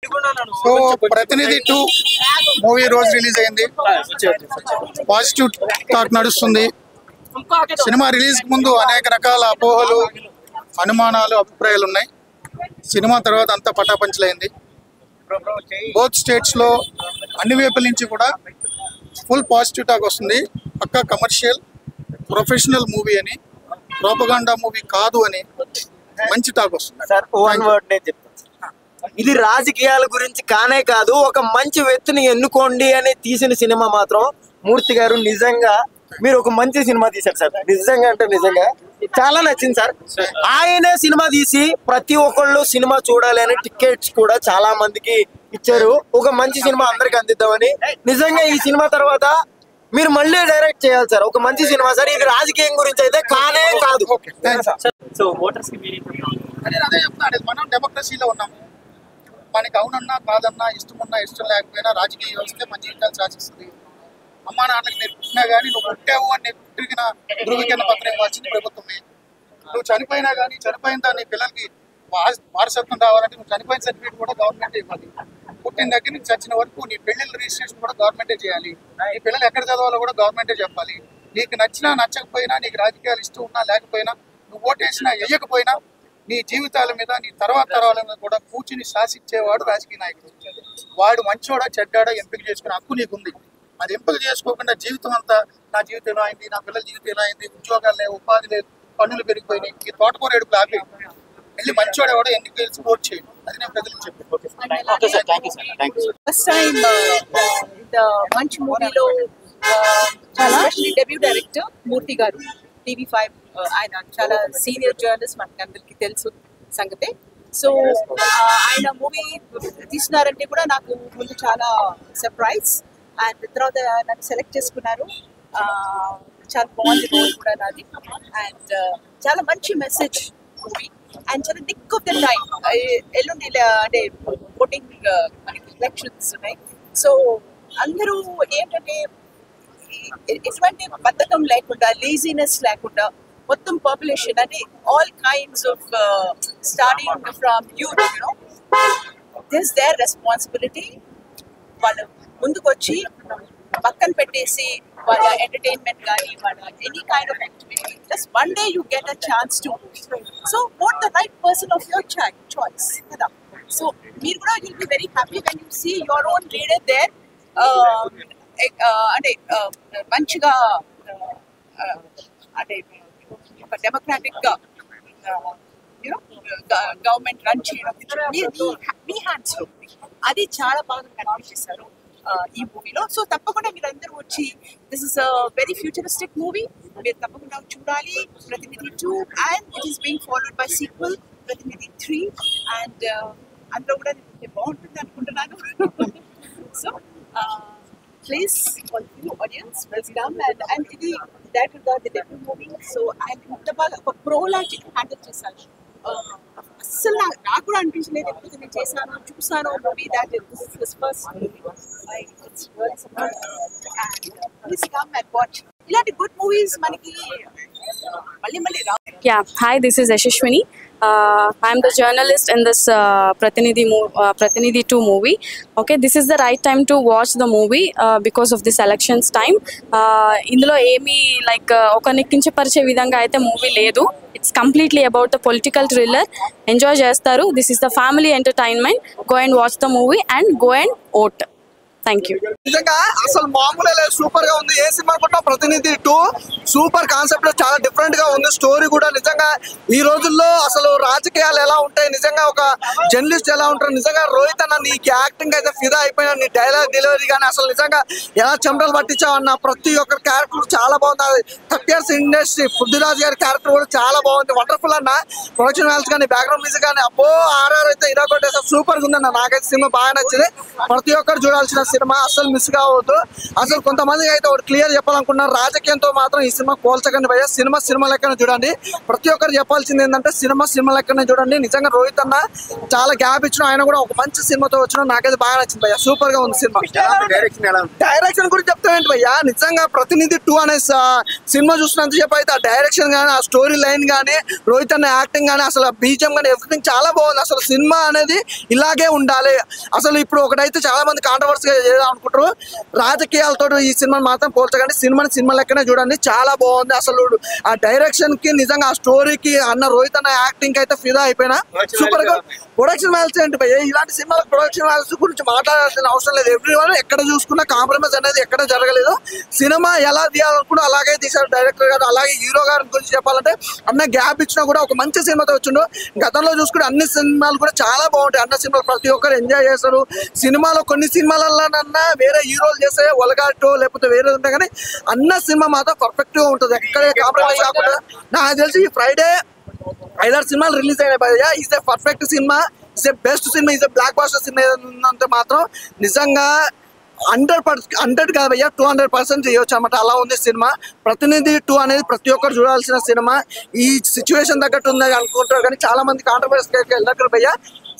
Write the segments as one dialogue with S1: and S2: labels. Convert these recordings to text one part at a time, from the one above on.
S1: So ప్రతినిధి 2 movie రోజు release అయింది. పాజిటివ్ టాక్ నడుస్తుంది. సినిమా రిలీజ్ ముందు అనేక రకాల అపోహలు, అనుమానాలు, అభిప్రాయాలు ఉన్నాయి. సినిమా తర్వాత అంతా పటాపంచలైంది. బోత్ స్టేట్స్ లో అన్ని వైపుల నుంచి కూడా ఫుల్ పాజిటివ్ టాక్ వస్తుంది. పక్కా కమర్షియల్ ప్రొఫెషనల్ మూవీ అని, ప్రోపగాండా మూవీ కాదు అని మంచి టాక్ వస్తుంది.
S2: ఇది రాజకీయాల గురించి కానే కాదు, ఒక మంచి వ్యక్తిని ఎన్నుకోండి అని తీసిన సినిమా మాత్రం మూర్తి గారు నిజంగా మీరు ఒక మంచి సినిమా తీశారు సార్. నిజంగా అంటే నిజంగా చాలా నచ్చింది సార్. ఆయనే సినిమా తీసి ప్రతి ఒక్కళ్ళు సినిమా చూడాలి అని టికెట్స్ కూడా చాలా మందికి ఇచ్చారు. ఒక మంచి సినిమా అందరికి అందిద్దామని. నిజంగా ఈ సినిమా తర్వాత మీరు మళ్ళీ డైరెక్ట్ చేయాలి సార్. ఒక మంచి సినిమా సార్. ఇది రాజకీయం గురించి అయితే కానే కాదు.
S1: అదే చెప్తాను, మనం డెమోక్రసీలో ఉన్నాము. మనకి అవునన్నా కాదన్నా, ఇష్టమున్నా ఇష్టం లేకపోయినా రాజకీయ వ్యవస్థ మన జీవితాలు శాసిస్తుంది. అమ్మా నాన్నకి నేర్పుతున్నా కానీ నువ్వు పుట్టావు అని తిరిగిన ధృవీకరణ పత్రం ఇవ్వాల్సింది ప్రభుత్వమే. నువ్వు చనిపోయినా కానీ చనిపోయిన దాన్ని పిల్లలకి వారసత్వం రావాలంటే నువ్వు చనిపోయిన సర్టిఫికేట్ కూడా గవర్నమెంటే ఇవ్వాలి. పుట్టిన దగ్గర నుంచి చచ్చిన వరకు నీ పెళ్లిళ్ళ రిజిస్ట్రేషన్ కూడా గవర్నమెంటే చేయాలి. నీ పిల్లలు ఎక్కడ చదవాలో కూడా గవర్నమెంటే చెప్పాలి. నీకు నచ్చినా నచ్చకపోయినా, నీకు రాజకీయాలు ఇష్టం ఉన్నా లేకపోయినా, నువ్వు ఓటేసినా వేయకపోయినా నీ జీవితాల మీద, నీ తర్వాత తరాల మీద కూడా కూర్చుని శాసించేవాడు రాజకీయ నాయకుడు. వాడు మంచోడా చెడ్డాడా ఎంపిక చేసుకునే హక్కు నీకుంది. అది ఎంపిక చేసుకోకుండా జీవితం అంతా నా జీవితం ఎలా అయింది, నా పిల్లల జీవితం ఎలా అయింది, ఉద్యోగాలు లేవు, ఉపాధి లేదు, పన్నులు పెరిగిపోయినాయి, ఈ తోటకూర ఏడుపులు ఆపి వెళ్ళి మంచోడు ఎవడో ఎన్నికలు తెలిసి ఓట్ చేయండి. అది నేను ప్రజలకు చెప్పాను.
S3: ఫస్ట్ టైం మంచి మూవీలో చాలా డెబ్యూ డైరెక్టర్ మూర్తి గారు, TV5 ఆయన చాలా సీనియర్ జర్నలిస్ట్, మనకి అందరికి తెలుసు సంగతే. సో ఆయన మూవీ తీసినారంటే కూడా నాకు ముందు చాలా సర్ప్రైజ్. అండ్ తర్వాత నన్ను సెలెక్ట్ చేసుకున్నారు. చాలా బాగుంది రోల్ కూడా నాది. అండ్ చాలా మంచి మెసేజ్ మూవీ. అండ్ చాలా నిక్ ఆఫ్ ద టైం. ఎల్లుండి అంటే ఓటింగ్ మనకి ఎలక్షన్స్ ఉన్నాయి. సో అందరూ ఏంటంటే ఎటువంటి బద్ధకం లేకుండా, లేజినెస్ లేకుండా మొత్తం పాపులేషన్ అంటే all kinds of starting from youth, you know this their responsibility. వాళ్ళు ముందుకు వచ్చి పక్కన పెట్టేసి వాళ్ళ ఎంటర్టైన్మెంట్ కానీ వాళ్ళ any kind of activity, just one day you get a chance to so what the right person of your choice కదా. So మీరు కూడా will be very happy when you see your own leader there. అంటే మంచిగా అంటే ఒక democratic గా you know government run చేయడం మీ hands లో, అది చాలా బాగా కనిపించేశారు ఈ మూవీలో. సో తప్పకుండా మీరు అందరూ వచ్చి, this is a very futuristic movie, మీరు తప్పకుండా చూడాలి. ప్రతినిధి 2 and it is being followed by sequel ప్రతినిధి 3 అండ్ అందులో కూడా బాగుంటుంది అనుకుంటున్నాను. So please, all you audience, welcome. And ఇది డైరెక్టర్ గా ది డెబ్యూ మూవీ. సో ఆయన ఇంత బాగా ఒక ప్రోలాగ్ హ్యాండిల్ చేశారు. అస్సలు నాకు కూడా అనిపించలేదు ఎప్పుడు నేను చేశాను చూసాను movie that this first movie. Please come and watch. ఇలాంటి గుడ్ మూవీస్ మనకి మళ్ళీ మళ్ళీ రా.
S4: Yeah, hi, this is Yashashwini. I'm the journalist in this Pratinidhi 2 movie. Okay, this is the right time to watch the movie because of this elections time. Indulo emi like oka nikkinchepariche vidhanga aithe movie ledu. It's completely about the political thriller. Enjoy chestaru. This is the family entertainment. Go and watch the movie and go and vote. Thank you.
S2: నిజంగా అసలు మామూలే లేదు, super గా ఉంది. ఏ cinema అనుకుంటున్నా ప్రతినిధి 2 super concept, చాలా different గా ఉంది. స్టోరీ కూడా నిజంగా ఈ రోజుల్లో అసలు రాజకీయాలు ఎలా ఉంటాయి, నిజంగా ఒక జర్నలిస్ట్ ఎలా ఉంటారు, నిజంగా రోహిత్ అన్న నీకు యాక్టింగ్ అయితే ఫిదా అయిపోయినా, నీ డైలాగ్ డెలివరీ కానీ అసలు నిజంగా ఎలా చెమటలు పట్టించావన్న ప్రతి ఒక్క క్యారెక్టర్ చాలా బాగుంది. 30 years ఇండస్ట్రీ పృథ్వీరాజ్ గారి క్యారెక్టర్ కూడా చాలా బాగుంది. వండర్ఫుల్ అన్న. ప్రొడక్షన్ వాల్స్ కానీ బ్యాక్గ్రౌండ్ మ్యూజిక్ కానీ అబ్బో RR అయితే ఇరా కొట్టేసారు. సూపర్ గా ఉందన్న. నాకైతే సినిమా బాగా నచ్చింది. ప్రతి ఒక్కరు చూడాల్సిన
S5: సినిమా, అసలు మిస్ కావద్దు. అసలు కొంతమందికి అయితే ఒకటి క్లియర్ చెప్పాలనుకున్నారు, రాజకీయంతో మాత్రం ఈ సినిమా పోల్చకండి భయ్య. సినిమా లెక్కనే చూడండి. ప్రతి ఒక్కరు చెప్పాల్సింది ఏంటంటే సినిమా లెక్కనే చూడండి. నిజంగా రోహిత్ అన్న చాలా గ్యాప్ ఇచ్చిన, ఆయన కూడా ఒక మంచి సినిమాతో వచ్చిన, నాకైతే బాగా నచ్చింది భయ్య. సూపర్ గా ఉంది సినిమా. డైరెక్షన్ గురించి చెప్తా ఏంటి భయ్య, నిజంగా ప్రతినిధి 2 అనే సినిమా చూసినంత సేపు అయితే ఆ డైరెక్షన్ గానీ, ఆ స్టోరీ లైన్ గానీ, రోహిత్ అన్న యాక్టింగ్ గానీ, అసలు బీజిఎం గానీ ఎవ్రీథింగ్ చాలా బాగుంది. అసలు సినిమా అనేది ఇలాగే ఉండాలి. అసలు ఇప్పుడు ఒకటైతే చాలా మంది కాంట్రవర్సీగా అనుకుంటారు, రాజకీయాలతో ఈ సినిమాని మాత్రం పోల్చకండి. సినిమా లెక్కనే చూడండి, చాలా బాగుంది. అసలు ఆ డైరెక్షన్ కి, నిజంగా ఆ స్టోరీకి, అన్న రోహిత్ అన్న యాక్టింగ్ అయితే ఫిదా అయిపోయినా. సూపర్ గా ప్రొడక్షన్ వాల్యూస్ ఏంటి భయ్య, ఇలాంటి సినిమాల ప్రొడక్షన్ వాల్యూస్ గురించి మాట్లాడాల్సిన అవసరం లేదు. ఎవ్రీవన్ ఎక్కడ చూసుకున్నా కాంప్రమైజ్ అనేది ఎక్కడ జరగలేదు. సినిమా ఎలా తీయాలనుకున్నా అలాగే తీశారు డైరెక్టర్ గారు. అలాగే హీరో గారి గురించి చెప్పాలంటే అన్న గ్యాప్ ఇచ్చినా కూడా ఒక మంచి సినిమాతో వచ్చిండు. గతంలో చూసుకుంటే అన్ని సినిమాలు కూడా చాలా బాగుంటాయి. అన్న సినిమాలు ప్రతి ఒక్కరు ఎంజాయ్ చేస్తారు. సినిమాలో కొన్ని సినిమాలన్నా వేరే హీరోలు చేసే ఒలగాటో లేకపోతే వేరే ఉంటాయి, కానీ అన్న సినిమా మాత్రం పర్ఫెక్ట్ గా ఉంటుంది. ఎక్కడే కాంప్రమైజ్ కాకుండా. నాకు తెలిసి ఈ ఫ్రైడే 5-6 సినిమాలు రిలీజ్ అయినాయి భయ్య. Is a perfect cinema, is a best cinema, is a blockbuster cinema ఏదంటే మాత్రం నిజంగా 100 కాదు భయ్య, 200% చేయొచ్చు అన్నమాట. అలా ఉంది సినిమా. ప్రతినిధి 2 అనేది ప్రతి ఒక్కరు చూడాల్సిన సినిమా. ఈ సిచ్యువేషన్ తగ్గట్టు ఉందని అనుకుంటారు, కానీ చాలా మంది కాంట్రవర్సీకి వెళ్ళారు భయ్య.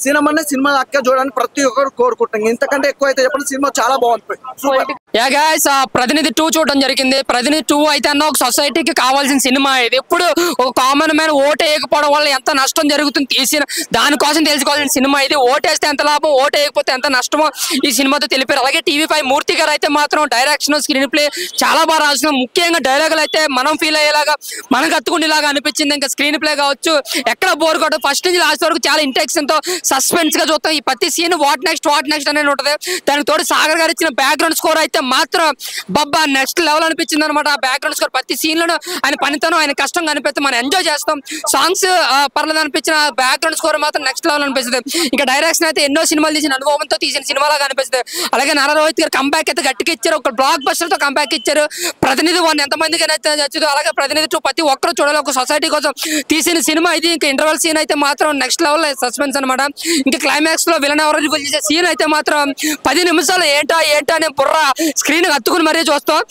S5: సినిమా అక్క చూడడానికి ప్రతి ఒక్కరు కోరుకుంటాం. ఇంతకంటే ఎక్కువ అయితే చెప్పండి, సినిమా చాలా బాగుంది. సూపర్.
S6: ప్రతినిధి 2 చూడడం జరిగింది. ప్రతినిధి 2 అయితే అన్న ఒక సొసైటీకి కావాల్సిన సినిమా ఇది. ఇప్పుడు ఒక కామన్ మ్యాన్ ఓటు వేయకపోవడం వల్ల ఎంత నష్టం జరుగుతుంది తీసిన దానికోసం తెలుసుకోవాల్సిన సినిమా ఇది. ఓటేస్తే ఎంత లాభం, ఓటు వేయకపోతే ఎంత నష్టమో ఈ సినిమాతో తెలిపారు. అలాగే TV5 మూర్తి గారు అయితే మాత్రం డైరెక్షన్, స్క్రీన్ ప్లే చాలా బాగా రాసిన. ముఖ్యంగా డైలాగులు అయితే మనం ఫీల్ అయ్యేలాగా, మనకు అత్తుకునేలాగా అనిపించింది. ఇంకా స్క్రీన్ ప్లే కావచ్చు, ఎక్కడ బోర్ కొట్టదు. ఫస్ట్ నుంచి లాస్ట్ వరకు చాలా ఇంటెన్షన్ తో సస్పెన్స్ గా చూస్తాం. ఈ ప్రతి సీన్ వాట్ నెక్స్ట్ అనేది ఉంటుంది. దానికి తోడు సాగర్ గారు ఇచ్చిన బ్యాక్గ్రౌండ్ స్కోర్ అయితే మాత్రం బబ్బా నెక్స్ట్ లెవెల్ అనిపించింది అనమాట. ఆ బ్యాక్గ్రౌండ్ స్కోర్ ప్రతి సీన్ లోనూ ఆయన పనితనం, ఆయన కష్టం కనిపిస్తే మనం ఎంజాయ్ చేస్తాం. సాంగ్స్ పర్లేదు అనిపించిన, బ్యాక్గ్రౌండ్ స్కోర్ మాత్రం నెక్స్ట్ లెవెల్ అనిపిస్తుంది. ఇంకా డైరెక్షన్ అయితే ఎన్నో సినిమాలు తీసిన అనుభవంతో తీసిన సినిమాలాగా అనిపిస్తుంది. అలాగే నారా రోహిత్ గారు కంబ్యాక్ అయితే గట్టిగా ఇచ్చారు. ఒక బ్లాక్ బస్టర్ తో కంబ్యాక్ ఇచ్చారు. ప్రతినిధి 1 ఎంతమందికి నచ్చిందో అలాగే ప్రతినిధి 2 ప్రతి ఒక్కరు చూడాలి. ఒక సొసైటీ కోసం తీసిన సినిమా ఇది. ఇంకా ఇంటర్వల్ సీన్ అయితే మాత్రం నెక్స్ట్ లెవెల్ సస్పెన్స్ అనమాట. ఇంకా క్లైమాక్స్ లో విలన్ ఎవరు రివీల్ చేసే సీన్ అయితే మాత్రం 10 నిమిషాలు ఏంటా అని బుర్ర స్క్రీన్ అత్తుకుని మరీ చూస్తాం.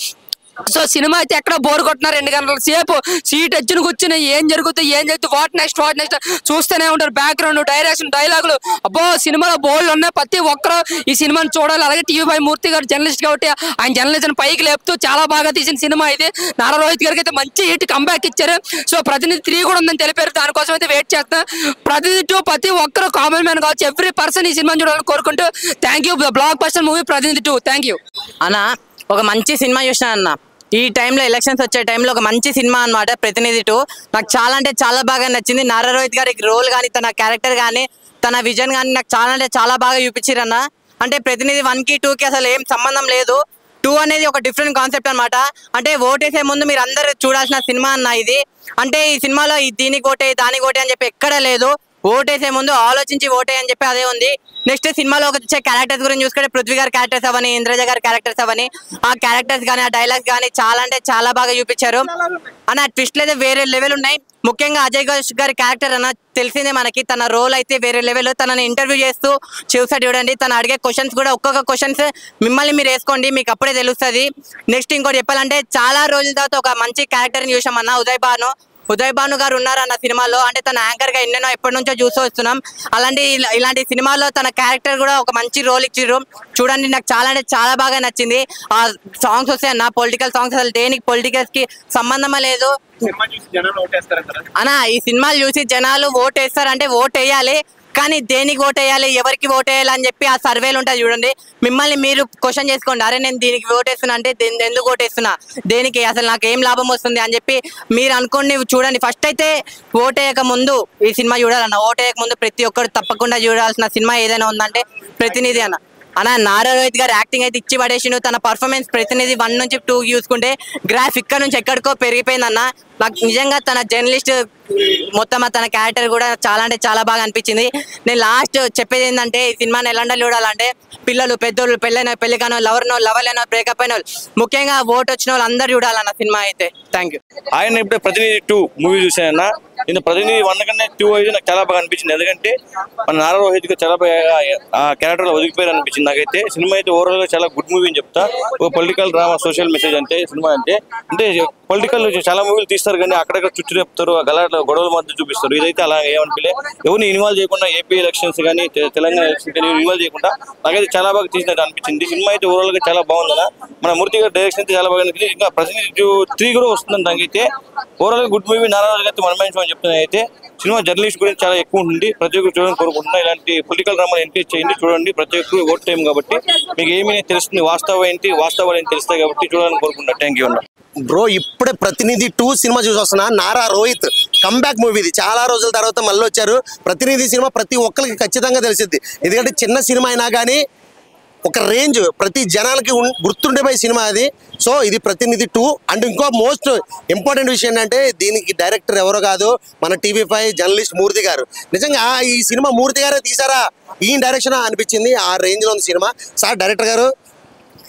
S6: సో సినిమా అయితే ఎక్కడ బోర్ కొట్టినారు. 2 గంటల సేపు సీట్ ఎచ్చును కూర్చుని ఏం జరుగుతుంది వాట్ నెక్స్ట్ చూస్తూనే ఉంటారు. బ్యాక్గ్రౌండ్, డైరెక్షన్, డైలాగులు, అబ్బో సినిమాలో బోల్డ్ ఉన్నాయి. ప్రతి ఒక్కరు ఈ సినిమాని చూడాలి. అలాగే TV5 మూర్తి గారు జర్నలిస్ట్ కాబట్టి ఆయన జర్నలిజం పైకి లేపుతూ చాలా బాగా తీసిన సినిమా ఇది. నారా రోహిత్ గారికి అయితే మంచి హిట్ కంబ్యాక్ ఇచ్చారు. సో ప్రతినిధి 3 కూడా ఉందని తెలిపారు. దానికోసం అయితే వెయిట్ చేస్తాం. ప్రతినిధి 2 ప్రతి ఒక్కరు కామన్ మ్యాన్ కావచ్చు, ఎవ్రీ పర్సన్ ఈ సినిమాని చూడాలని కోరుకుంటూ thank you. Block buster movie ప్రతినిధి 2. థ్యాంక్ యూ
S7: అన్న. ఒక మంచి సినిమా చూసిన అన్న. ఈ టైంలో ఎలక్షన్స్ వచ్చే టైంలో ఒక మంచి సినిమా అన్నమాట ప్రతినిధి 2. నాకు చాలా అంటే చాలా బాగా నచ్చింది. నారా రోహిత్ గారి రోల్ కానీ, తన క్యారెక్టర్ కానీ, తన విజన్ కానీ నాకు చాలా అంటే చాలా బాగా చూపించారన్న. అంటే ప్రతినిధి 1కి 2కి అసలు ఏం సంబంధం లేదు. 2 అనేది ఒక డిఫరెంట్ కాన్సెప్ట్ అనమాట. అంటే ఓటేసే ముందు మీరు అందరు చూడాల్సిన సినిమా అన్న ఇది. అంటే ఈ సినిమాలో దీనికి ఓటే దానికి ఓటే అని చెప్పి ఎక్కడ లేదు. ఓటేసే ముందు ఆలోచించి ఓటే అని చెప్పి అదే ఉంది. నెక్స్ట్ సినిమాలో వచ్చే క్యారెక్టర్స్ గురించి చూసుకుంటే పృథ్వీ గారి క్యారెక్టర్స్ అవని, ఇంద్రజ గారి క్యారెక్టర్స్ అవని, ఆ క్యారెక్టర్స్ కానీ, ఆ డైలాగ్స్ కానీ చాలా అంటే చాలా బాగా చూపించారు అన్న. ట్విస్ట్లు అయితే వేరే లెవెల్ ఉన్నాయి. ముఖ్యంగా అజయ్ ఘోష్ గారి క్యారెక్టర్ అన్న తెలిసిందే మనకి. తన రోల్ అయితే వేరే లెవెల్. తనని ఇంటర్వ్యూ చేస్తూ చూసాడు చూడండి. తను అడిగే క్వశ్చన్స్ కూడా ఒక్కొక్క క్వశ్చన్స్ మిమ్మల్ని మీరు వేసుకోండి, మీకు అప్పుడే తెలుస్తుంది. నెక్స్ట్ ఇంకోటి చెప్పాలంటే చాలా రోజుల తర్వాత ఒక మంచి క్యారెక్టర్ని చూసామన్న. ఉదయ్ భాను గారు ఉన్నారన్న సినిమాలో. అంటే తన యాంకర్ గా ఎన్నెన్నో ఎప్పటి నుంచో చూస్తూ వస్తున్నాం. ఇలాంటి సినిమాలో తన క్యారెక్టర్ కూడా ఒక మంచి రోల్ ఇచ్చిర్రు చూడండి. నాకు చాలా అంటే చాలా బాగా నచ్చింది. ఆ సాంగ్స్ వస్తాయి అన్న, పొలిటికల్ సాంగ్స్. అసలు దేనికి పొలిటికల్స్ కి సంబంధమే లేదు అన్న. ఈ సినిమాలు చూసి జనాలు ఓటేస్తారంటే ఓటేయాలి, కానీ దేనికి ఓటేయాలి, ఎవరికి ఓటేయాలి అని చెప్పి ఆ సర్వేలు ఉంటాయి చూడండి. మిమ్మల్ని మీరు క్వశ్చన్ చేసుకోండి. అరే నేను దీనికి ఓటేస్తున్నా అంటే ఎందుకు ఓటేస్తున్నా, దేనికి, అసలు నాకు ఏం లాభం వస్తుంది అని చెప్పి మీరు అనుకోండి. చూడండి, ఫస్ట్ అయితే ఓటేయక ముందు ఈ సినిమా చూడాలన్న. ఓటేయక ముందు ప్రతి ఒక్కరు తప్పకుండా చూడాల్సిన సినిమా ఏదైనా ఉందంటే ప్రతినిధి అన్న. నారా రోహిత్ గారు యాక్టింగ్ అయితే ఇచ్చి పడేసిండు. తన పర్ఫార్మెన్స్ ప్రతినిధి 1 నుంచి 2 చూసుకుంటే గ్రాఫ్ ఇక్కడ నుంచి ఎక్కడికో పెరిగిపోయిందన్న. నాకు నిజంగా తన జర్నలిస్ట్ మొత్తం తన క్యారెక్టర్ కూడా చాలా అంటే చాలా బాగా అనిపించింది. నేను లాస్ట్ చెప్పేది ఏంటంటే, ఈ సినిమాని ఎలాంటి చూడాలంటే పిల్లలు, పెద్దోళ్ళు, పెళ్లి కానో, లవర్ అయినా, బ్రేకప్ అయిన వాళ్ళు, ముఖ్యంగా ఓటు వచ్చిన వాళ్ళు అందరు చూడాలన్న సినిమా అయితే. Thank you.
S8: ఆయన ఇప్పుడు ప్రతినిధి 2 మూవీ చూసానన్న. ఇంత ప్రతినిధి 1 కన్నా 2 అయితే నాకు చాలా బాగా అనిపించింది. ఎందుకంటే మన నారా రోహిత్ గా చాలా బాగా ఆ క్యారెక్టర్ లో ఒదిగిపోయారు అనిపించింది నాకైతే. సినిమా అయితే ఓవరాల్ గా చాలా గుడ్ మూవీ అని చెప్తా. ఒక పొలిటికల్ డ్రామా, సోషల్ మెసేజ్ అంటే సినిమా అంటే పొలిటికల్ చాలా మూవీలు తీస్తారు కానీ అక్కడక్కడ చుట్టూ చెప్తారు, గలాట గొడవల మధ్య చూపిస్తారు. ఇదైతే అలా ఏమనిపించలే. ఎవరిని ఇన్వాల్వ్ చేయకుండా ఏపీ ఎలక్షన్స్ కానీ తెలంగాణ ఎలక్షన్స్ కానీ ఇన్వాల్వ్ చేయకుండా నాకైతే చాలా బాగా తీసినట్టు అనిపించింది. సినిమా అయితే ఓవరాల్ గా చాలా బాగుంది. మన మూర్తి గారి డైరెక్షన్ అయితే చాలా బాగా అనిపించింది. ఇంకా ప్రతినిధి 3 కూడా వస్తుందని దానికైతే ఓవరాల్ గా గుడ్ మూవీ. నారా అయితే మనమని చెప్తున్నా. అయితే సినిమా జర్నలిస్ట్ గురించి చాలా ఎక్కువ ఉంటుంది. ప్రతి ఒక్కరు చూడాలని కోరుకుంటున్నా. ఇలాంటి పొలిటికల్ డ్రామాలు ఎంకరేజ్ చేయండి, చూడండి. ప్రతి ఒక్కరు ఓట్ టైం కాబట్టి మీకు ఏమీ తెలుస్తుంది, వాస్తవాలు ఏంటి తెలుస్తాయి కాబట్టి చూడాలని కోరుకుంటున్నా. థ్యాంక్ యూ అన్న.
S9: బ్రో ఇప్పుడే ప్రతినిధి 2 సినిమా చూసి వస్తున్నా. నారా రోహిత్ కంబ్యాక్ మూవీ ఇది. చాలా రోజుల తర్వాత మళ్ళీ వచ్చారు. ప్రతినిధి సినిమా ప్రతి ఒక్కరికి ఖచ్చితంగా తెలిసిద్ది. ఎందుకంటే చిన్న సినిమా అయినా కానీ ఒక రేంజ్ ప్రతి జనాలకి గుర్తుండిపోయే సినిమా అది. సో ఇది ప్రతినిధి 2. అండ్ ఇంకో మోస్ట్ ఇంపార్టెంట్ విషయం ఏంటంటే దీనికి డైరెక్టర్ ఎవరో కాదు, మన TV5 జర్నలిస్ట్ మూర్తి గారు. నిజంగా ఈ సినిమా మూర్తి గారే తీసారా ఈ డైరెక్షన్ అనిపించింది. ఆ రేంజ్లో ఉంది సినిమా. సార్ డైరెక్టర్ గారు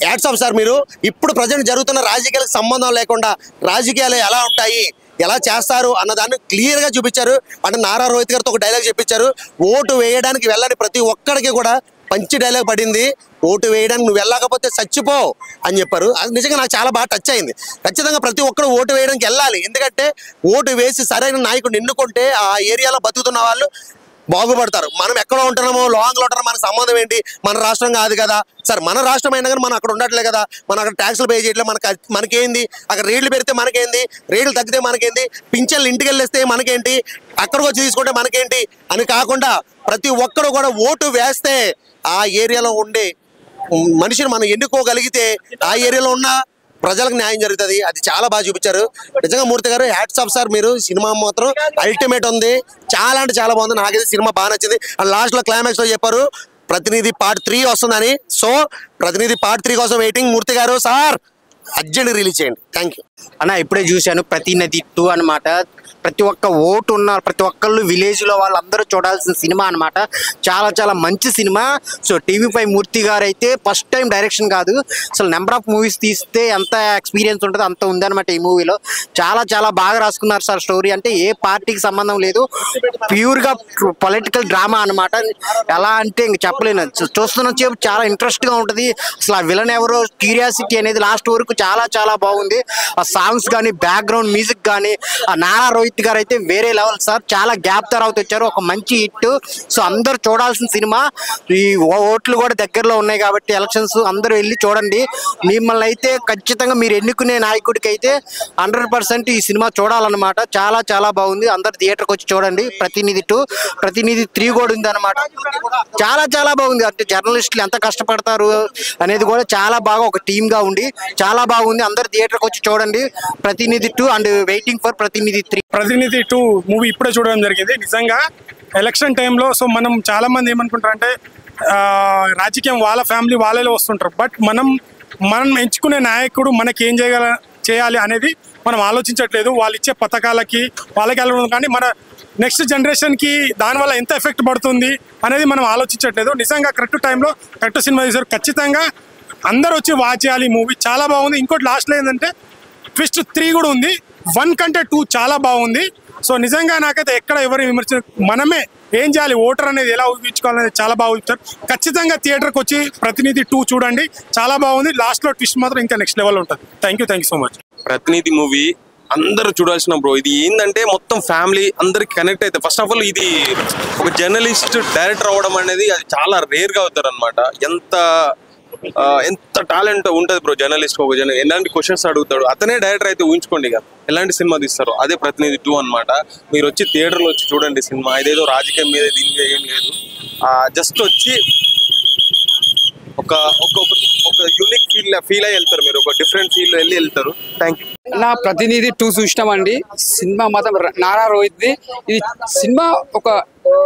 S9: యాడ్స్ ఆఫ్ సార్. మీరు ఇప్పుడు ప్రజెంట్ జరుగుతున్న రాజకీయాలకు సంబంధం లేకుండా రాజకీయాలు ఎలా ఉంటాయి, ఎలా చేస్తారు అన్నదాన్ని క్లియర్గా చూపించారు. అంటే నారా రోహిత్ గారితో ఒక డైలాగ్ చెప్పించారు, ఓటు వేయడానికి వెళ్ళని ప్రతి ఒక్కడికి కూడా పంచి డైలాగ్ పడింది, ఓటు వేయడానికి నువ్వు వెళ్ళకపోతే చచ్చిపో అని చెప్పారు. అది నిజంగా నాకు చాలా బాగా టచ్ అయింది. ఖచ్చితంగా ప్రతి ఒక్కరు ఓటు వేయడానికి వెళ్ళాలి. ఎందుకంటే ఓటు వేసి సరైన నాయకుడిని ఎన్నుకుంటే ఆ ఏరియాలో బతుకుతున్న వాళ్ళు బాగుపడతారు. మనం ఎక్కడో ఉంటున్నామో, లాంగ్లో ఉంటున్నామో, మనకు సంబంధం ఏంటి, మన రాష్ట్రం కాదు కదా సార్. మన రాష్ట్రం అయినా కానీ మనం అక్కడ ఉండట్లే కదా, మనం అక్కడ ట్యాక్స్లు పే చేయట్లేదు. మనకేంది, అక్కడ రేట్లు పెడితే మనకేంది, రేట్లు తగ్గితే మనకేంది, పింఛన్లు ఇంటికి వెళ్ళేస్తే మనకేంటి, అక్కడికి వచ్చి తీసుకుంటే మనకేంటి అని కాకుండా ప్రతి ఒక్కరు కూడా ఓటు వేస్తే ఆ ఏరియాలో ఉండే మనిషిని మనం ఎన్నుకోగలిగితే ఆ ఏరియాలో ఉన్న ప్రజలకు న్యాయం జరుగుతుంది. అది చాలా బాగా చూపించారు. నిజంగా మూర్తి గారు హ్యాట్స్ ఆఫ్ సార్. మీరు సినిమా మాత్రం అల్టిమేట్ ఉంది. చాలా అంటే చాలా బాగుంది. నాకైతే సినిమా బాగా నచ్చింది. అండ్ లాస్ట్లో క్లైమాక్స్లో చెప్పారు ప్రతినిధి పార్ట్ 3 వస్తుందని. సో ప్రతినిధి పార్ట్ 3 కోసం వెయిటింగ్. మూర్తి గారు సార్ అర్జెంట్ రిలీజ్ చేయండి. థ్యాంక్ యూ
S2: అన్న. ఇప్పుడే చూశాను ప్రతినిధి 2 అనమాట. ప్రతి ఒక్క ఓటు ఉన్న ప్రతి ఒక్కళ్ళు విలేజ్లో వాళ్ళందరూ చూడాల్సిన సినిమా అనమాట. చాలా చాలా మంచి సినిమా. సో TV5 మూర్తి గారు అయితే ఫస్ట్ టైం డైరెక్షన్ కాదు, అసలు నెంబర్ ఆఫ్ మూవీస్ తీస్తే ఎంత ఎక్స్పీరియన్స్ ఉంటుందో అంత ఉందన్నమాట ఈ మూవీలో. చాలా చాలా బాగా రాసుకున్నారు సార్. స్టోరీ అంటే ఏ పార్టీకి సంబంధం లేదు, ప్యూర్గా పొలిటికల్ డ్రామా అనమాట. ఎలా అంటే ఇంక చెప్పలేను. చూస్తున్న సేపు చాలా ఇంట్రెస్ట్గా ఉంటుంది. అసలు ఆ విలన్ ఎవరో క్యూరియాసిటీ అనేది లాస్ట్ వరకు చాలా చాలా బాగుంది. ఆ సాంగ్స్ కానీ, బ్యాక్గ్రౌండ్ మ్యూజిక్ కానీ, ఆ నారా రోహిత్ గారు అయితే వేరే లెవెల్ సార్. చాలా గ్యాప్ తర్వాత వచ్చారు, ఒక మంచి హిట్. సో అందరూ చూడాల్సిన సినిమా. ఈ ఓట్లు కూడా దగ్గరలో ఉన్నాయి కాబట్టి ఎలక్షన్స్ అందరూ వెళ్ళి చూడండి. మిమ్మల్ని అయితే ఖచ్చితంగా మీరు ఎన్నుకునే నాయకుడికి అయితే 100% ఈ సినిమా చూడాలన్నమాట. చాలా చాలా బాగుంది. అందరు థియేటర్కి వచ్చి చూడండి. ప్రతినిధి 2, ప్రతినిధి 3 కూడా ఉంది అనమాట. చాలా చాలా బాగుంది. అంటే జర్నలిస్టులు ఎంత కష్టపడతారు అనేది కూడా చాలా బాగా ఒక టీమ్ గా ఉండి చాలా బాగుంది. అందరు థియేటర్కి వచ్చి చూడండి ప్రతినిధి 2 అండ్ వెయిటింగ్ ఫర్ ప్రతినిధి 3.
S10: ప్రతినిధి 2 మూవీ ఇప్పుడే చూడడం జరిగింది. నిజంగా ఎలక్షన్ టైంలో సో మనం చాలా మంది ఏమనుకుంటారంటే రాజకీయం వాళ్ళ ఫ్యామిలీ వాళ్ళలో వస్తుంటారు. బట్ మనం ఎంచుకునే నాయకుడు మనకి ఏం చేయాలి అనేది మనం ఆలోచించట్లేదు. వాళ్ళు ఇచ్చే పథకాలకి వాళ్ళకి వెళ్ళడం కానీ మన నెక్స్ట్ జనరేషన్కి దానివల్ల ఎంత ఎఫెక్ట్ పడుతుంది అనేది మనం ఆలోచించట్లేదు. నిజంగా కరెక్ట్ టైంలో కరెక్ట్ సినిమా తీశారు. ఖచ్చితంగా అందరూ వచ్చి వాచ్ చేయాలి. ఈ మూవీ చాలా బాగుంది. ఇంకోటి లాస్ట్లో ఏంటంటే ట్విస్ట్ 3 కూడా ఉంది. 1 కంటే 2 చాలా బాగుంది. సో నిజంగా నాకైతే ఎక్కడ ఎవరు విమర్శ మనమే ఏం చేయాలి, ఓటర్ అనేది ఎలా ఊహించుకోవాలనేది చాలా బాగా ఊహించారు. ఖచ్చితంగా థియేటర్కి వచ్చి ప్రతినిధి 2 చూడండి. చాలా బాగుంది. లాస్ట్లో ట్విస్ట్ మాత్రం ఇంకా నెక్స్ట్ లెవెల్ ఉంటుంది. Thank you so much.
S11: ప్రతినిధి మూవీ అందరూ చూడాల్సిన బ్రో. ఇది ఏంటంటే మొత్తం ఫ్యామిలీ అందరికి కనెక్ట్ అయితే. ఫస్ట్ ఆఫ్ ఆల్ ఇది ఒక జర్నలిస్ట్ డైరెక్టర్ అవ్వడం అనేది అది చాలా రేర్గా అవుతారు అనమాట. ఎంత టాలెంట్ ఉంటుంది బ్రో జర్నలిస్ట్. ఒక ఎలాంటి క్వశ్చన్స్ అడుగుతాడు అతనే డైరెక్టర్ అయితే ఊహించుకోండి ఇక ఎలాంటి సినిమా తీస్తారు. అదే ప్రతినిధి 2 అనమాట. మీరు వచ్చి థియేటర్లో వచ్చి చూడండి సినిమా. ఇదేదో రాజకీయం మీద దీని మీద ఏం లేదు. జస్ట్ వచ్చి ఒక యూనిక్ ఫీల్ అయ్యి వెళ్తారు. మీరు ఒక డిఫరెంట్ ఫీల్ వెళ్ళి వెళ్తారు. Thank you.
S6: నా ప్రతినిధి 2 చూసినామండి. సినిమా మాత్రం నారా రోహిత్ది. ఇది సినిమా ఒక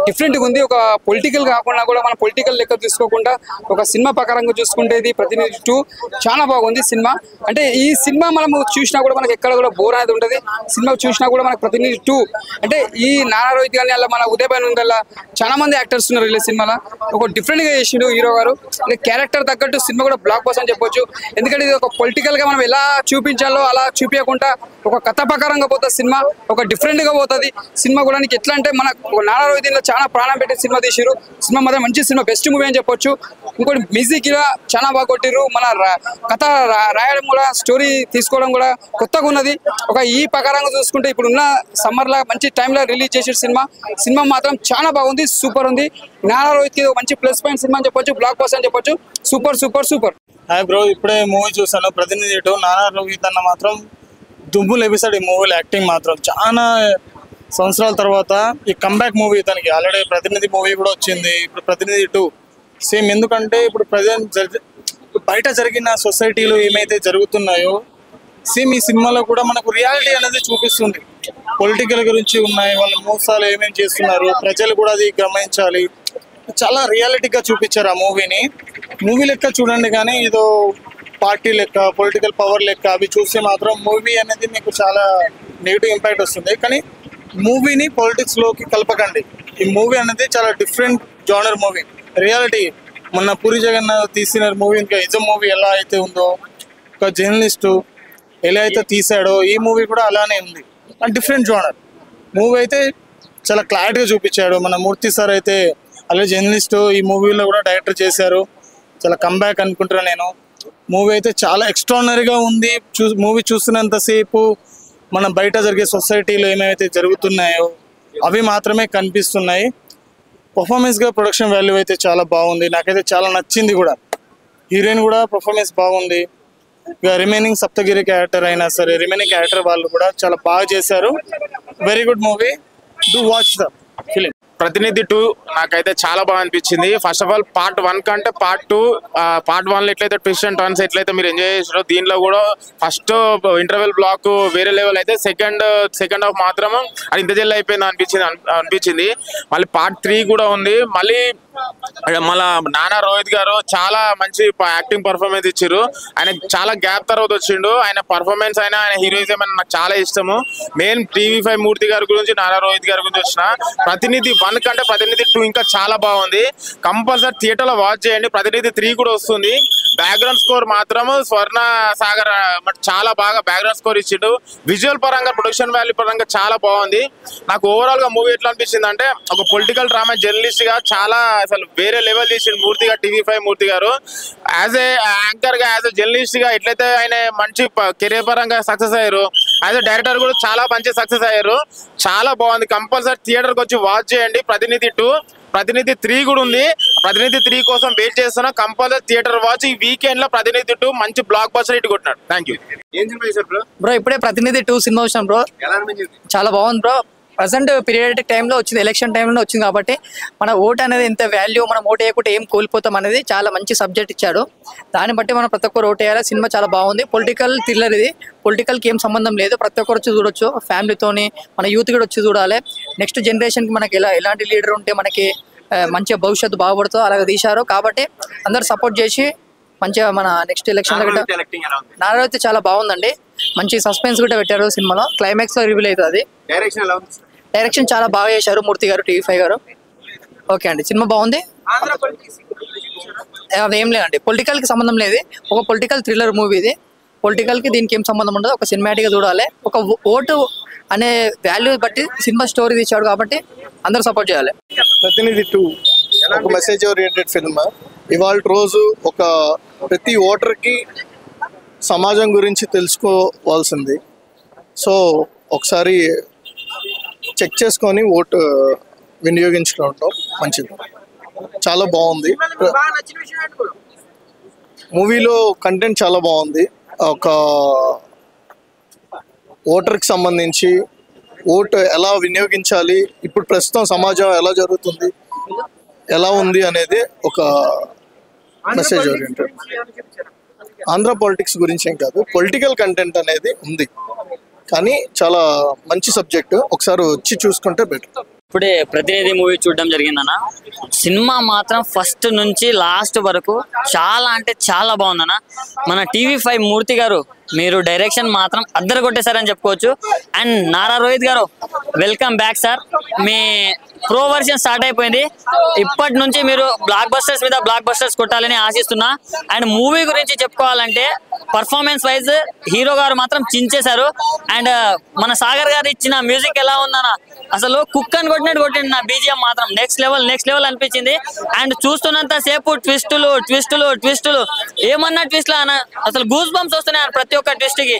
S12: డిఫరెంట్గా ఉంది. ఒక పొలిటికల్ కాకుండా కూడా మన పొలిటికల్ లెక్క తీసుకోకుండా ఒక సినిమా ప్రకారంగా చూసుకుంటే ఇది ప్రతినిధి 2 చాలా బాగుంది సినిమా. అంటే ఈ సినిమా మనము చూసినా కూడా మనకి ఎక్కడ కూడా బోర్ అనేది ఉంటుంది. సినిమా చూసినా కూడా మనకు ప్రతినిధి 2 అంటే ఈ నారా రోహిత్ కానీ అలా మన ఉదయ్ భాన్ ఉందల్లా చాలా మంది యాక్టర్స్ ఉన్నారు ఈ సినిమాలో. ఒక డిఫరెంట్ గా చేసిండు హీరో గారు. క్యారెక్టర్ తగ్గట్టు సినిమా కూడా బ్లాక్ బస్టర్ అని చెప్పొచ్చు. ఎందుకంటే ఇది ఒక పొలిటికల్ గా మనం ఎలా చూపించాలో అలా చూపించకుండా ఒక కథ ప్రకారంగా పోతుంది సినిమా. ఒక డిఫరెంట్ గా పోతుంది సినిమా కూడా. ఎట్లా అంటే మన నారా రోహిత్ చాలా ప్రాణం పెట్టి సినిమా తీసిరు. సినిమా మాత్రం మంచి సినిమా, బెస్ట్ మూవీ అని చెప్పొచ్చు. ఇంకోటి మ్యూజిక్ ఇలా చాలా బాగా కొట్టిరు. మన కథ రాయడం కూడా, స్టోరీ తీసుకోవడం కూడా కొత్తగా ఉన్నది. ఒక ఈ ప్రకారంగా చూసుకుంటే ఇప్పుడు ఉన్న సమ్మర్ లా మంచి టైంలో రిలీజ్ చేసిన సినిమా మాత్రం చాలా బాగుంది, సూపర్ ఉంది. నారా రోహిత్ కి మంచి ప్లస్ పాయింట్ సినిమా అని చెప్పొచ్చు, బ్లాక్ బస్టర్ అని చెప్పొచ్చు. Super super super.
S13: Hi bro, ఇప్పుడే మూవీ చూసాను ప్రతినిధి 2. నారా రోహిత్ అన్న మాత్రం దుమ్ములు ఎపిసోడ్. ఈ మూవీలో యాక్టింగ్ మాత్రం చాలా సంవత్సరాల తర్వాత ఈ కంబ్యాక్ మూవీ తనకి. ఆల్రెడీ ప్రతినిధి మూవీ కూడా వచ్చింది, ఇప్పుడు ప్రతినిధి 2 సేమ్. ఎందుకంటే ఇప్పుడు ప్రజెంట్ బయట జరిగిన సొసైటీలో ఏమైతే జరుగుతున్నాయో సేమ్ ఈ సినిమాలో కూడా మనకు రియాలిటీ అనేది చూపిస్తుంది. పొలిటికల్ గురించి ఉన్నాయి, వాళ్ళ మోసాలు ఏమేమి చేస్తున్నారు, ప్రజలు కూడా అది గమనించాలి. చాలా రియాలిటీగా చూపించారు ఆ మూవీని. మూవీ లెక్క చూడండి, కానీ ఏదో పార్టీ లెక్క, పొలిటికల్ పవర్ లెక్క అవి చూస్తే మాత్రం మూవీ అనేది మీకు చాలా నెగిటివ్ ఇంపాక్ట్ వస్తుంది. కానీ మూవీని పాలిటిక్స్లోకి కలపకండి. ఈ మూవీ అనేది చాలా డిఫరెంట్ జానర్ మూవీ. రియాలిటీ మొన్న పూరి జగన్నాథ్ తీసిన మూవీ ఇంకా నిజం మూవీ ఎలా అయితే ఉందో, ఒక జర్నలిస్టు ఎలా అయితే తీసాడో ఈ మూవీ కూడా అలానే ఉంది. డిఫరెంట్ జానర్ మూవీ అయితే చాలా క్లారిటీగా చూపించాడు. మన మూర్తి సార్ అయితే అలాగే జర్నలిస్టు ఈ మూవీలో కూడా డైరెక్టర్ చేశారు. చాలా కంబ్యాక్ అనుకుంటున్నాను నేను. మూవీ అయితే చాలా ఎక్స్ట్రాడినరీగా ఉంది. మూవీ చూస్తున్నంతసేపు మన బయట జరిగే సొసైటీలో ఏమైతే జరుగుతున్నాయో అవి మాత్రమే కనిపిస్తున్నాయి. పర్ఫార్మెన్స్గా ప్రొడక్షన్ వాల్యూ అయితే చాలా బాగుంది. నాకైతే చాలా నచ్చింది కూడా. హీరోయిన్ కూడా పర్ఫార్మెన్స్ బాగుంది. ఇక రిమైనింగ్ సప్తగిరి క్యారెక్టర్ అయినా సరే, రిమైనింగ్ క్యారెక్టర్ వాళ్ళు కూడా చాలా బాగా చేశారు. Very good movie, do watch the film.
S14: ప్రతినిధి 2 నాకైతే చాలా బాగా అనిపించింది. ఫస్ట్ ఆఫ్ ఆల్ పార్ట్ 1 కంటే పార్ట్ 2, పార్ట్ 1లో ఎట్లయితే ట్విస్ట్ అండ్ టర్న్స్ ఎట్లయితే మీరు ఎంజాయ్ చేసారో దీనిలో కూడా ఫస్ట్ ఇంటర్వెల్ బ్లాక్ వేరే లెవెల్ అయితే, సెకండ్ హాఫ్ మాత్రం అది ఇంత జల్లి అయిపోయింది అనిపించింది. మళ్ళీ పార్ట్ 3 కూడా ఉంది. మళ్ళీ నానా రోహిత్ గారు చాలా మంచి యాక్టింగ్ పర్ఫార్మెన్స్ ఇచ్చారు. ఆయన చాలా గ్యాప్ తర్వాత వచ్చిండు. ఆయన పర్ఫార్మెన్స్ అయినా ఆయన హీరోయిజం అయినా నాకు చాలా ఇష్టము. మెయిన్ TV5 మూర్తి గారి గురించి, నారా రోహిత్ గారి గురించి వచ్చిన ప్రతినిధి 1 కంటే ప్రతినిధి 2 ఇంకా చాలా బాగుంది. కంపల్సరీ థియేటర్లో వాచ్ చేయండి. ప్రతినిధి 3 కూడా వస్తుంది. బ్యాక్గ్రౌండ్ స్కోర్ మాత్రం స్వర్ణ సాగర్ చాలా బాగా బ్యాక్గ్రౌండ్ స్కోర్ ఇచ్చిండు. విజువల్ పరంగా, ప్రొడక్షన్ వాల్యూ పరంగా చాలా బాగుంది. నాకు ఓవరాల్ గా మూవీ ఎట్లా అనిపించింది అంటే, ఒక పొలిటికల్ డ్రామా జర్నలిస్ట్ గా చాలా అసలు వేరే లెవెల్ చేసిండు మూర్తి గారు, TV5 మూర్తి గారు. యాజ్ ఏ యాంకర్ గా, యాజ్ ఏ జర్నలిస్ట్ గా ఎట్లయితే ఆయన మంచి కెరీర్ పరంగా సక్సెస్ అయ్యారు, యాజ్ ఏ డైరెక్టర్ కూడా చాలా మంచి సక్సెస్ అయ్యారు. చాలా బాగుంది. కంపల్సరీ థియేటర్కి వచ్చి వాచ్ చేయండి. ప్రతినిధి 2, ప్రతినిధి 3 కూడా ఉంది. ప్రతినిధి 3 కోసం వెయిట్ చేస్తున్నా. Compulsory theatre watch. ఈ వీకెండ్ లో ప్రతినిధి 2 మంచి బ్లాక్ బస్టర్ హిట్ కొట్టినాడు. Thank you.
S7: బ్రో ఇప్పుడే ప్రతినిధి 2 సినిమా వచ్చాం బ్రో. చాలా బాగుంది బ్రో. ప్రజెంట్ పీరియడిక్ టైంలో వచ్చింది, ఎలక్షన్ టైంలో వచ్చింది కాబట్టి మన ఓటు అనేది ఎంత వాల్యూ, మనం ఓటు వేయకుంటే ఏం కోల్పోతాం అనేది చాలా మంచి సబ్జెక్ట్ ఇచ్చాడు. దాన్ని బట్టి మనం ప్రతి ఒక్కరు ఓటు వేయాలి. సినిమా చాలా బాగుంది. పొలిటికల్ థ్రిల్లర్ ఇది. పొలిటికల్కి ఏం సంబంధం లేదు. ప్రతి ఒక్కరు వచ్చి చూడొచ్చు. ఫ్యామిలీతోని మన యూత్ కూడా వచ్చి చూడాలి. నెక్స్ట్ జనరేషన్కి మనకి ఎలాంటి లీడర్ ఉంటే మనకి మంచిగా భవిష్యత్తు బాగుపడుతుందో అలాగే తీశారు. కాబట్టి అందరు సపోర్ట్ చేసి మంచిగా మన నెక్స్ట్ ఎలక్షన్ నారా అయితే చాలా బాగుందండి. మంచి సస్పెన్స్ కూడా పెట్టారు సినిమాలో. క్లైమాక్స్ లో రివీల్ అవుతుంది. డైరెక్షన్ చాలా బాగా చేశారు మూర్తి గారు, TV5 గారు. ఓకే అండి, సినిమా బాగుంది. అదేం లేదండి, పొలిటికల్ కి సంబంధం లేదు. ఒక పొలిటికల్ థ్రిల్లర్ మూవీ ఇది. పొలిటికల్ కి దీనికి ఏం సంబంధం ఉండదు. ఒక సినిమాటిక్ గా చూడాలి. ఒక ఓటు అనే వాల్యూ బట్టి సినిమా స్టోరీ తీశాడు కాబట్టి అందరూ సపోర్ట్ చేయాలి.
S15: ప్రతినిధి 2 ఒక మెసేజ్ ఓరియంటెడ్ ఫిల్మ్. ఇవాళ రోజు ఒక ప్రతి ఓటర్కి సమాజం గురించి తెలుసుకోవాల్సింది. సో ఒకసారి చెక్ చేసుకొని ఓటు వినియోగించుకోవడం మంచిది. చాలా బాగుంది. మూవీలో కంటెంట్ చాలా బాగుంది. ఒక ఓటర్కి సంబంధించి ఓటు ఎలా వినియోగించాలి, ఇప్పుడు ప్రస్తుతం సమాజం ఎలా జరుగుతుంది, ఎలా ఉంది అనేది ఒక మెసేజ్ ఓరియంటెడ్. ఆంధ్ర పాలిటిక్స్ గురించి ఏం కాదు, పొలిటికల్ కంటెంట్ అనేది ఉంది. కానీ చాలా మంచి సబ్జెక్టు. ఒకసారి వచ్చి చూసుకుంటే బెటర్.
S16: ఇప్పుడే ప్రతినిధి మూవీ చూడడం జరిగిందన్న. సినిమా మాత్రం ఫస్ట్ నుంచి లాస్ట్ వరకు చాలా అంటే చాలా బాగుందన్న. మన TV5 మూర్తి గారు మీరు డైరెక్షన్ మాత్రం అద్దరు కొట్టేశారని చెప్పుకోవచ్చు. అండ్ నారా రోహిత్ గారు వెల్కమ్ బ్యాక్ సార్. మీ ప్రో వర్షన్ స్టార్ట్ అయిపోయింది. ఇప్పటి నుంచి మీరు బ్లాక్ బస్టర్స్ మీద బ్లాక్ బస్టర్స్ కొట్టాలని ఆశిస్తున్నా. అండ్ మూవీ గురించి చెప్పుకోవాలంటే పర్ఫార్మెన్స్ వైజ్ హీరో గారు మాత్రం చించేశారు. అండ్ మన సాగర్ గారు ఇచ్చిన మ్యూజిక్ ఎలా ఉందన్న, అసలు కుక్ అని కొట్టినట్టు కొట్టింది. నా BGM మాత్రం నెక్స్ట్ లెవెల్ అనిపించింది. అండ్ చూస్తున్నంత సేపు ట్విస్టులు ఏమన్నా ట్విస్ట్లు అన్న, అసలు గూస్ బంప్స్ వస్తున్నాయి ప్రతి ఒక్క ట్విస్ట్ కి.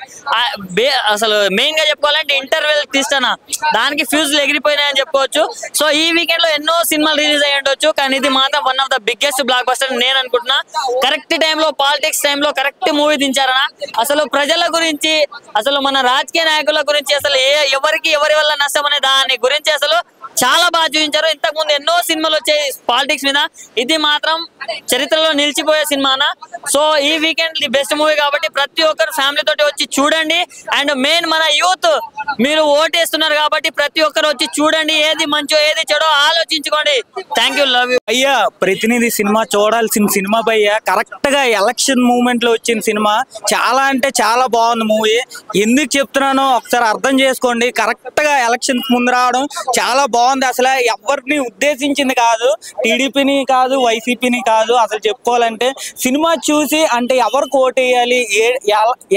S16: అసలు మెయిన్ గా చెప్పుకోవాలంటే ఇంటర్వెల్ ట్విస్ట్ అన్న, దానికి ఫ్యూజ్లు ఎగిరిపోయినాయని చెప్పుకోవచ్చు. సో ఈ వీకెండ్ లో ఎన్నో సినిమాలు రిలీజ్ అయ్యి ఉండొచ్చు, కానీ ఇది మాత్రం one of the biggest block buster నేను అనుకుంటున్నా. కరెక్ట్ టైంలో పాలిటిక్స్ టైంలో కరెక్ట్ మూవీ దించారనా. అసలు ప్రజల గురించి, అసలు మన రాజకీయ నాయకుల గురించి, అసలు ఎవరి వల్ల నష్టం అనే దాని గురించి అసలు చాలా బాగా చూపించారు. ఇంతకు ముందు ఎన్నో సినిమాలు వచ్చాయి పాలిటిక్స్ మీద, ఇది మాత్రం చరిత్రలో నిలిచిపోయే సినిమానా. సో ఈ వీకెండ్ ది బెస్ట్ మూవీ కాబట్టి ప్రతి ఒక్కరు ఫ్యామిలీ తోటి వచ్చి చూడండి. అండ్ మెయిన్ మన యూత్ మీరు ఓటేస్తున్నారు కాబట్టి ప్రతి ఒక్కరు వచ్చి చూడండి. ఏది మంచో ఏది చెడో ఆలోచించుకోండి. Thank you, love you.
S17: అయ్యా ప్రతినిధి సినిమా చూడాల్సిన సినిమా భయ్యా. కరెక్ట్ గా ఎలక్షన్ మూమెంట్ లో వచ్చిన సినిమా. చాలా అంటే చాలా బాగుంది మూవీ. ఎందుకు చెప్తున్నానో ఒకసారి అర్థం చేసుకోండి. కరెక్ట్ గా ఎలక్షన్ ముందు రావడం చాలా బాగుంది. అసలు ఎవరిని ఉద్దేశించింది కాదు, టీడీపీని కాదు, వైసీపీని కాదు. అసలు చెప్పుకోవాలంటే సినిమా చూసి అంటే ఎవరికి ఓటేయాలి,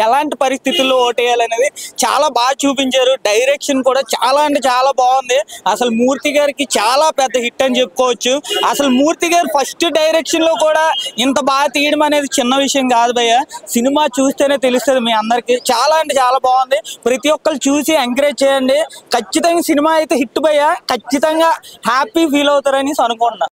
S17: ఎలాంటి పరిస్థితుల్లో ఓటేయాలి అనేది చాలా బాగా చూపించారు. డైరెక్షన్ కూడా చాలా అంటే చాలా బాగుంది. అసలు మూర్తి గారికి చాలా పెద్ద హిట్ అని చెప్పుకోవచ్చు. అసలు మూర్తి గారు ఫస్ట్ డైరెక్షన్ లో కూడా ఇంత బాగా తీయడం అనేది చిన్న విషయం కాదు భయ్య. సినిమా చూస్తేనే తెలుస్తుంది మీ అందరికి. చాలా అంటే చాలా బాగుంది. ప్రతి ఒక్కరు చూసి ఎంకరేజ్ చేయండి. ఖచ్చితంగా సినిమా అయితే హిట్ భయ్య. ఖచ్చితంగా హ్యాపీ ఫీల్ అవుతారని అనుకుంటున్నా.